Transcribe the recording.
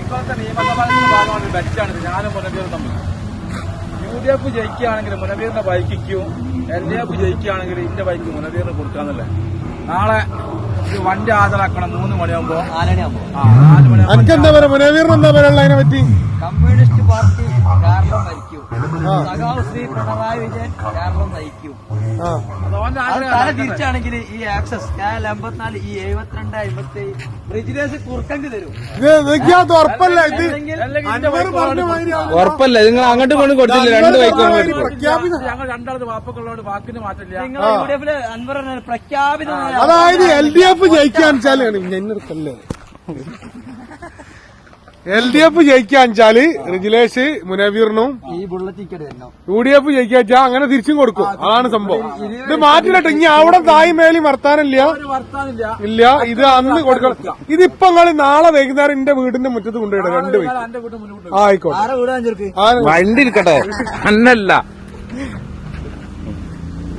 ഇപ്പോഴത്തെ നിയമസഭയുടെ ഭാഗമാണ് ബെറ്റാണ് ഞാനും മുനവീറും തമ്മിൽ. UDF ജയിക്കുകയാണെങ്കിൽ മുനവീറിന്റെ ബൈക്കും LDF ജയിക്കുകയാണെങ്കിൽ ഇന്റെ ബൈക്ക് മുനവീറിന് കൊടുക്കാന്നല്ലേ. നാളെ ഒരു വണ്ടി ഹാജരാക്കണം 3 മണിയാകുമ്പോ 4 മണിയാകുമ്പോ. എന്താ പറയാ മുനവീറിന് എന്താ പറയാ അതിനെ പറ്റി? കമ്മ്യൂണിസ്റ്റ് പാർട്ടി കേരളം ഭരിക്കും. സഖാവ് ശ്രീ പിണറായി വിജയൻ കേരളം നയിക്കും. തല തിരിച്ചാണെങ്കിൽ ഈ ആക്സസ് KL-54 ഈ 72 57 ബ്രിജിനേഴ്സ് കുറുക്കങ്ക് തരും. ഉറപ്പല്ല ഉറപ്പല്ല. നിങ്ങൾ അങ്ങോട്ട് കൊണ്ട് കൊടുത്തില്ല. 2 ബൈക്ക് ഞങ്ങൾ രണ്ടാളത് വാപ്പക്കുള്ളോട് വാക്കിന് മാറ്റില്ല. നിങ്ങൾ UDF അൻവർ പ്രഖ്യാപിതമായ അതായത് LDF ജയിക്കാൻ വെച്ചാല് LDF ജയിക്കാൻ വെച്ചാല് റിജിലേഷ് മുനവീറിനും ഈ ബുള്ളറ്റ് ടിക്കറ്റ് തരണം. UDF ജയിക്കാൻ വെച്ചാൽ അങ്ങനെ തിരിച്ചും കൊടുക്കും. അതാണ് സംഭവം. ഇത് മാറ്റില്ലട്ടെ. ഇനി അവിടെ തായ് മേലി വർത്താനില്ല ഇല്ല. ഇത് അന്ന് കൊടുക്കണം. ഇതിപ്പോ നിങ്ങൾ നാളെ വൈകുന്നേരം എന്റെ വീടിന്റെ മുറ്റത്ത് കൊണ്ടുപോയിട 2 ബൈക്ക്. ആയിക്കോട്ടെ. ആരെ വീടാൻ ചെറുക്ക് വണ്ടി ഇരിക്കട്ടെ. അന്നല്ല